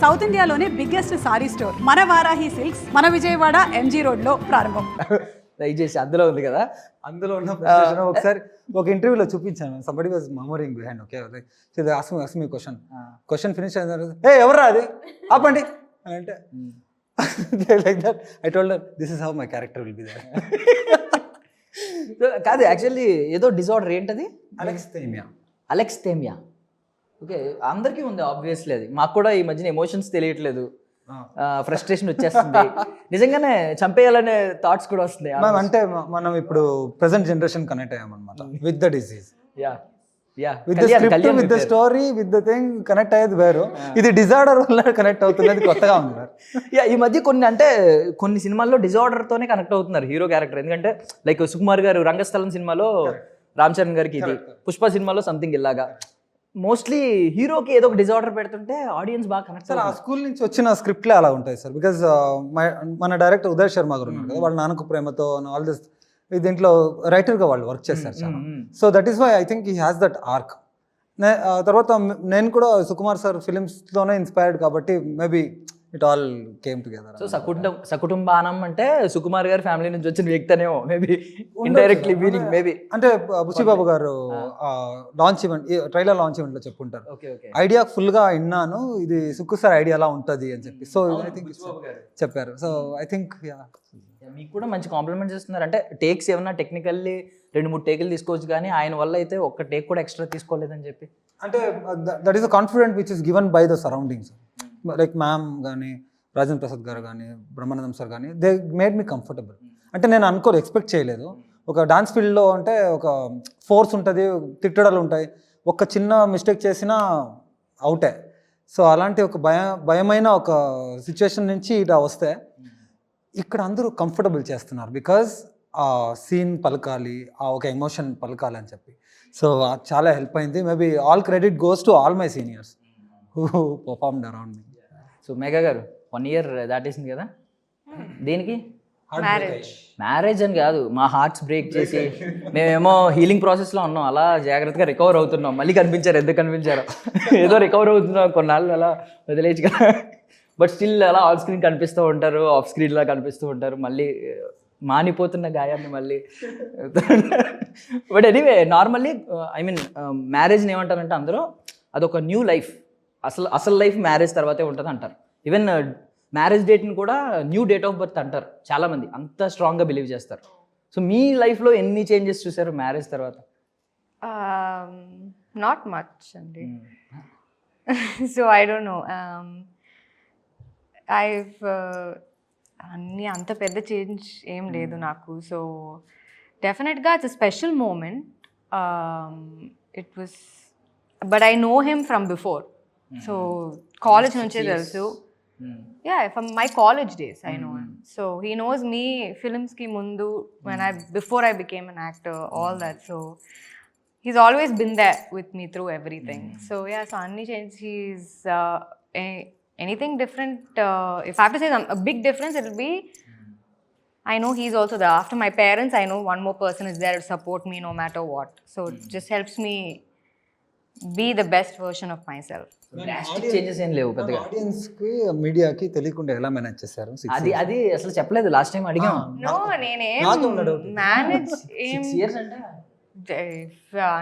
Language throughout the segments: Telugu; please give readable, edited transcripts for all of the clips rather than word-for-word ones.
సౌత్ ఇండియాలోనే బిగ్గెస్ట్ సారీ స్టోర్ మన వారాహి సిల్క్స్ మన విజయవాడ ఎంజీ రోడ్ లో ప్రారంభం. దయచేసి అందులో ఉంది కదా, అందులో ఉన్న frustration ఒకసారి ఒక ఇంటర్వ్యూలో చూపించాను. Somebody was murmuring behind. Okay ask me question finish అయిన తర్వాత ఎవరు అది ఆపండి అని అంటే like that I told this is how my character will be there. కాదు యాక్చువల్లీ ఏదో డిజార్డర్ ఏంటది, అలెక్స్థేమియా. ఓకే, అందరికీ ఉంది ఆబ్వియస్లీ. అది మాకు కూడా ఈ మధ్యన ఎమోషన్స్ తెలియట్లేదు, ఫ్రస్ట్రేషన్ వచ్చేస్తుంది, నిజంగానే చంపేయాలనే థాట్స్ కూడా వస్తున్నాయి. అంటే మనం ఇప్పుడు ప్రెసెంట్ జనరేషన్ కనెక్ట్ అయ్యామన్నమాట with the disease, with the script, with the story, with the thing connect అయ్యేది వేరు. ఇది డిజార్డర్ వల్ల కనెక్ట్ అవుతున్నది కొత్తగా ఉంది. ఈ మధ్య కొన్ని సినిమాల్లో డిజార్డర్ తోనే కనెక్ట్ అవుతున్నారు హీరో క్యారెక్టర్. ఎందుకంటే లైక్ సుకుమార్ గారు రంగస్థలం సినిమాలో రామ్ చరణ్ గారికి ఇది, పుష్ప సినిమాలో సంథింగ్ ఇలాగా మోస్ట్లీ హీరోకి ఏదో ఒక డిజార్డర్ పెడుతుంటే ఆడియన్స్ బాగా కనెక్ట్. సార్ ఆ స్కూల్ నుంచి వచ్చిన స్క్రిప్ట్లే అలా ఉంటాయి సార్. బికాజ్ మన డైరెక్టర్ ఉదయ్ శర్మ గారు ఉన్నారు కదా, వాళ్ళ నాన్నకు ప్రేమతో ఆల్ దిస్ దీంట్లో రైటర్గా వాళ్ళు వర్క్ చేస్తారు చాలా. So that is why I think he has that arc. తర్వాత నేను కూడా సుకుమార్ సార్ ఫిలిమ్స్తోనే ఇన్స్పైర్డ్ కాబట్టి maybe it all came together. So సకుటుంబానం అంటే సుకుమార్ గారి ఫ్యామిలీ నుంచి వచ్చిన వ్యక్తనేమో మేబీ ఇండైరెక్ట్లీ మీనింగ్ మేబీ. అంటే బుచ్చిబాబు గారు launch event, trailer launch event లో చెప్పుంటారు, ఐడియా ఫుల్ గా విన్నాను, ఇది సుక్కు సార్ ఐడియా ఎలా ఉంటది అని చెప్పి. సో ఐ థింక్ చెప్పారు. సో ఐ థింక్ మీకు కూడా మంచి కాంప్లిమెంట్స్ ఇస్తున్నారు. అంటే టేక్స్ ఏమన్నా టెక్నికల్లీ 2-3 టేకులు తీసుకోవచ్చు, కానీ ఆయన వల్ల అయితే ఒక్క టేక్ కూడా ఎక్స్ట్రా తీసుకోలేదని చెప్పి. అంటే that is a confident which is given by the surroundings. Like ma'am కానీ, రాజేంద్ర ప్రసాద్ గారు కానీ, బ్రహ్మానందం సార్ కానీ, దే మేడ్ మీ కంఫర్టబుల్. అంటే నేను ఎక్స్పెక్ట్ చేయలేదు. ఒక డాన్స్ ఫీల్డ్లో అంటే ఒక ఫోర్స్ ఉంటుంది, తిట్టడాలు ఉంటాయి, ఒక చిన్న మిస్టేక్ చేసినా అవుటే. సో అలాంటి ఒక భయమైన ఒక సిచ్యువేషన్ నుంచి ఇలా వస్తే ఇక్కడ అందరూ కంఫర్టబుల్ చేస్తున్నారు. బికాజ్ ఆ సీన్ పలకాలి, ఆ ఒక ఎమోషన్ పలకాలి అని చెప్పి. సో చాలా హెల్ప్ అయింది. Maybe all credit goes to all my seniors who performed around me. So Megha గారు 1 year దాటేసింది కదా, దేనికి? మ్యారేజ్ అని కాదు, మా హార్ట్స్ బ్రేక్ చేసి మేమేమో హీలింగ్ ప్రాసెస్లో ఉన్నాం, అలా జాగ్రత్తగా రికవర్ అవుతున్నాం. మళ్ళీ కనిపించారు, ఎందుకు కనిపించారో ఏదో రికవర్ అవుతున్నాం, కొన్నాళ్ళు అలా వదిలేసి కదా. బట్ స్టిల్ అలా ఆన్ స్క్రీన్ కనిపిస్తూ ఉంటారు, ఆఫ్ స్క్రీన్లా కనిపిస్తూ ఉంటారు, మళ్ళీ మానిపోతున్న గాయాన్ని మళ్ళీ. But anyway normally I mean మ్యారేజ్ని ఏమంటారంటే అందరూ అదొక న్యూ లైఫ్, అసలు లైఫ్ మ్యారేజ్ తర్వాతే ఉంటుంది అంటారు. ఈవెన్ మ్యారేజ్ డేట్ని కూడా న్యూ డేట్ ఆఫ్ బర్త్ అంటారు చాలామంది, అంత స్ట్రాంగ్గా బిలీవ్ చేస్తారు. సో మీ లైఫ్లో ఎన్ని చేంజెస్ చూసారు మ్యారేజ్ తర్వాత? నాట్ మచ్ అండి. సో ఐ డోంట్ నో, అన్నీ అంత పెద్ద చేంజ్ ఏం లేదు నాకు. సో డెఫినెట్గా it's a special moment. It was, but I know him from before. So college నుంచే తెలుసు. Yeah, from my college days I know him. So he knows me films ki mundu when before I became an actor, all that. So he's always been there with me through everything. So yeah, so anni change, he's anything different, if I have to say a big difference, it will be I know he's also there. After my parents, I know one more person is there to support me no matter what. So it just helps me be the best version of myself. Changes ఏం లేవు పెద్దగా. ఆడియన్స్ కి మీడియాకి తెలియకుండా ఎలా మేనేజ్ చేశారు? అది అసలు చెప్పలేదు, లాస్ట్ టైం అడిగాం. నో, నేనే మేనేజ్ ఏం అంటే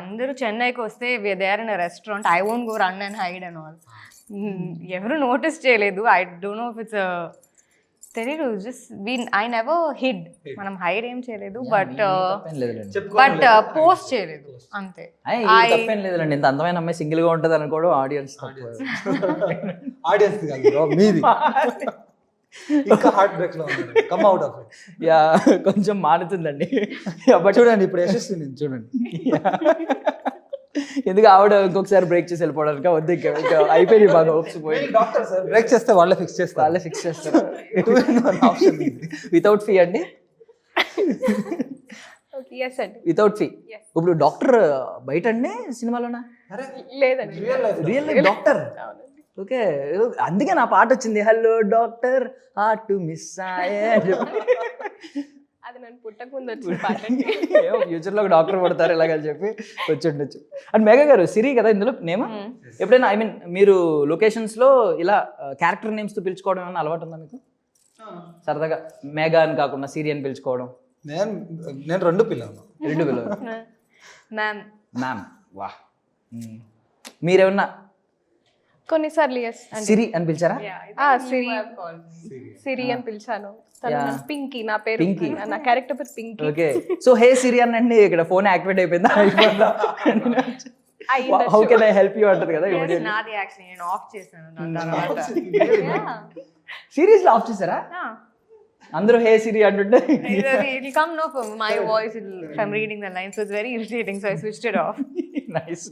అందరూ చెన్నైకి వస్తే there in restaurant, I won't go run and hide and all. ఎవరు నోటీస్ చేయలేదు. I don't know if it's తెలియదు, జస్ట్ ఐ నెవర్ హిడ్. మనం హైడ్ ఏం చేయలేదు, బట్ పోస్ట్ చేయలేదు అంతే. తప్పేం లేదులేండి, ఇంత అందమైన అమ్మాయి సింగిల్ గా ఉంటది అనుకోవడం ఆడియన్స్ మీది ఇంకా హార్ట్ బ్రేక్ లో come out of it. Yeah, కొంచెం మారుతుందండి. బట్ చూడండి ఇప్పుడు యశస్విని చూడండి, ఎందుకు ఆవిడ ఇంకొకసారి బ్రేక్ చేసి వెళ్ళిపోవడానికి వద్దు, ఇంకా అయిపోయింది బాగా హోప్స్ పోయి. డాక్టర్ సార్ బ్రేక్ చేస్తే వాళ్ళే ఫిక్స్ చేస్తారు. వితౌట్ ఫీ అండి? Without fee. ఇప్పుడు డాక్టర్ బయట అండి, సినిమాలోనా? లేదండి, రియల్ లైఫ్ డాక్టర్. ఓకే, అందుకే నా పాట వచ్చింది, హలో డాక్టర్ హార్ట్ మిస్ అయ్యే. అది నన్ను పుట్టక ముందు వచ్చిన పాట అండి. ఏమో ఫ్యూచర్లో ఒక డాక్టర్ పడతారు ఇలాగని చెప్పి వచ్చి ఉండొచ్చు. అండ్ మేఘా గారు సిరి కదా ఇందులో నేమా? ఎప్పుడైనా ఐ మీన్ మీరు లొకేషన్స్లో ఇలా క్యారెక్టర్ నేమ్స్తో పిలుచుకోవడం ఏమైనా అలవాటు ఉందా మీకు? సరదాగా మేఘా అని కాకుండా సిరి అని పిలుచుకోవడం? నేను రెండు పిల్లలు. మ్యామ్. మ్యామ్. వా. మీరేమన్నా కొన్నిసార్లు ఎస్ సిరి అని పిలిచారా? సిరి అని పిలిచాను. పింకీ నా పేరు, పింకీ. నా క్యారెక్టర్ పేరు పింకీ. ఓకే. సో హే సిరి అనండి ఇక్కడ ఫోన్ యాక్టివేట్ అయిపోయిందా? How can I help you అంటది కదా. నాది యాక్చువల్లీ నేను ఆఫ్ చేశాను దాని తర్వాత. సీరియస్లీ ఆఫ్ చేశారా? అందరూ హే సిరి అంటుంటే It'll come no from my voice from reading the line, so it's very irritating, so I switched it off. Nice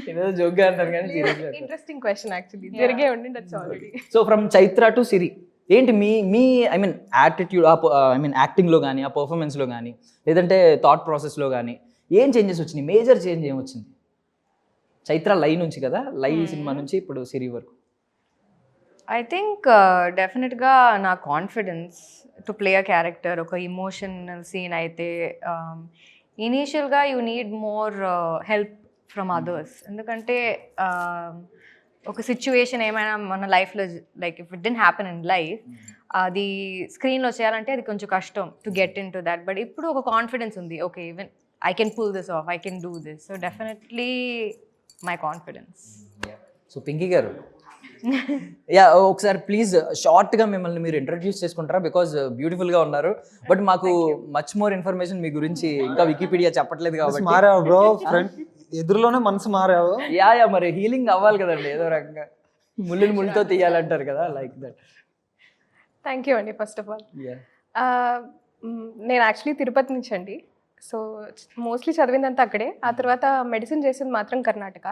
ఏదో జోక్గా అంటారు కానీ సీరియస్లీ. ఇంట్రెస్టింగ్ క్వశ్చన్ యాక్చువల్లీ జరిగే ఉండి that's already. So from Chaitra to Siri ఏంటి మీ I mean attitude I mean యాక్టింగ్లో కానీ ఆ పర్ఫార్మెన్స్లో కానీ లేదంటే థాట్ ప్రాసెస్లో కానీ ఏం చేంజెస్ వచ్చినాయి? మేజర్ చేంజ్ ఏమొచ్చింది? చైత్ర లై నుంచి కదా, లై సినిమా నుంచి ఇప్పుడు సిరి వరకు. I think డెఫినెట్గా నా confidence to play a character, ఒక ఇమోషనల్ సీన్ అయితే ఇనీషియల్గా you need more help from others. ఎందుకంటే ఒక సిచ్యువేషన్ ఏమైనా మన లైఫ్లో like if it didn't happen in life, అది స్క్రీన్లో చేయాలంటే అది కొంచెం కష్టం to get into that. But ఇప్పుడు ఒక కాన్ఫిడెన్స్ ఉంది, okay even I can pull this off, I can do this. So definitely my confidence. So Pinky గారు యా ఒకసారి ప్లీజ్ షార్ట్గా మిమ్మల్ని మీరు ఇంట్రడ్యూస్ చేసుకుంటారా? బికాజ్ బ్యూటిఫుల్గా ఉన్నారు, బట్ మాకు మచ్ మోర్ ఇన్ఫర్మేషన్ మీ గురించి ఇంకా వికీపీడియా చెప్పట్లేదు కాబట్టి. మారావు బ్రో, ఫ్రెండ్ ఎదురులోనే మనసు మారావు. యా మరి హీలింగ్ అవ్వాలి కదండి ఏదో రకంగా, ముళ్ళుతో తీయాలంటారు కదా, లైక్ దట్. థ్యాంక్ యూ అండి. ఫస్ట్ ఆఫ్ ఆల్ నేను యాక్చువల్లీ తిరుపతి నుంచి అండి. సో మోస్ట్లీ చదివిందంతా అక్కడే. ఆ తర్వాత మెడిసిన్ చేసింది మాత్రం కర్ణాటక.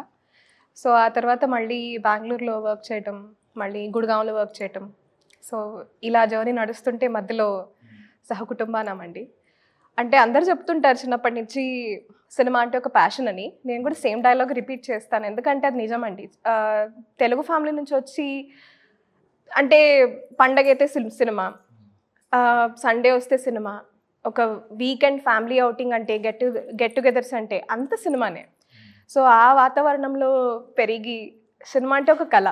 సో ఆ తర్వాత మళ్ళీ బెంగళూరులో వర్క్ చేయటం, మళ్ళీ గుడ్గాంలో వర్క్ చేయటం. సో ఇలా జర్నీ నడుస్తుంటే మధ్యలో సహకుటుంబానామండి. అంటే అందరు చెప్తుంటారు చిన్నప్పటి నుంచి సినిమా అంటే ఒక ప్యాషన్ అని. నేను కూడా సేమ్ డైలాగ్ రిపీట్ చేస్తాను, ఎందుకంటే అది నిజమండి. తెలుగు ఫ్యామిలీ నుంచి వచ్చి అంటే పండగ అయితే సినిమా, సండే వస్తే సినిమా, ఒక వీకెండ్ ఫ్యామిలీ అవుటింగ్ అంటే గెట్ టుగెదర్స్ అంటే అంత సినిమానే. సో ఆ వాతావరణంలో పెరిగి సినిమా అంటే ఒక కళ.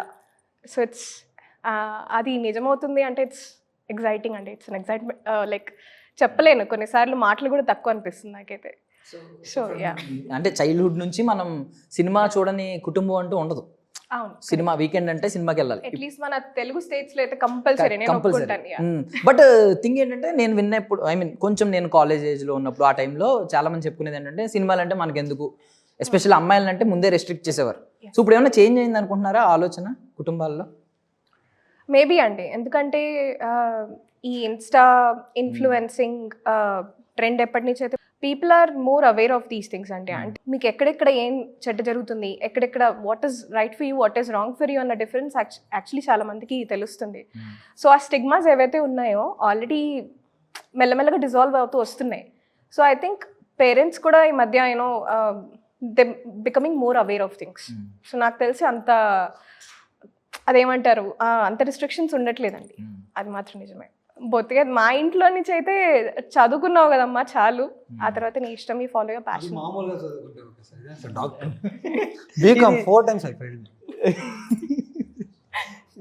సో ఇట్స్ అది నిజమవుతుంది అంటే ఇట్స్ ఎగ్జైటింగ్ అండి. ఇట్స్ అన్ ఎగ్జైట్మెంట్, లైక్ చెప్పలేను, కొన్నిసార్లు మాటలు కూడా తక్కువ అనిపిస్తుంది నాకైతే. సో యా, అంటే చైల్డ్హుడ్ నుంచి మనం సినిమా చూడని కుటుంబం అంటూ ఉండదు. అవును, సినిమా వీకెండ్ అంటే సినిమాకి వెళ్ళాలి. అట్లీస్ట్ మన తెలుగు స్టేట్స్ లో అయితే కంపల్సరీ నేను ఒప్పుకుంటాను. బట్ థింగ్ ఏంటంటే నేను విన్నప్పుడు ఐ మీన్ కొంచెం నేను కాలేజ్ ఏజ్లో ఉన్నప్పుడు ఆ టైంలో చాలా మంది చెప్పుకునేది ఏంటంటే సినిమాలు అంటే మనకు ఎందుకు, ఎస్పెషల్లీ అమ్మాయిలను అంటే ముందే రెస్ట్రిక్ట్ చేసేవారు. సో ఇప్పుడు ఏమైనా చేంజ్ అయింది అనుకుంటున్నారా ఆలోచన కుటుంబాల్లో? మేబీ అండి, ఎందుకంటే ఈ ఇన్స్టా ఇన్ఫ్లుయెన్సింగ్ ట్రెండ్ ఎప్పటి నుంచి అయితే people are more aware of these things అండి. అంటే మీకు ఎక్కడెక్కడ ఏం చెడ్డ జరుగుతుంది, ఎక్కడెక్కడ what is right for you, what is wrong for you అన్న డిఫరెన్స్ యాక్చువల్లీ చాలా మందికి తెలుస్తుంది. సో ఆ స్టిగ్మాస్ ఏవైతే ఉన్నాయో ఆల్రెడీ మెల్లమెల్లగా డిజాల్వ్ అవుతూ వస్తున్నాయి. సో ఐ థింక్ పేరెంట్స్ కూడా ఈ మధ్య you know they becoming more aware of things. So నాకు తెలిసి అంత అదేమంటారు అంత రిస్ట్రిక్షన్స్ ఉండట్లేదండి, అది మాత్రం నిజమే. బొత్తిగా మా ఇంట్లో నుంచి అయితే చదువుకున్నావు కదమ్మా చాలు, ఆ తర్వాత నీ ఇష్టం, ఈ ఫాలో యువర్ ప్యాషన్. మామూలుగా చదువుకుంటే doctor BCom 4 times I failed.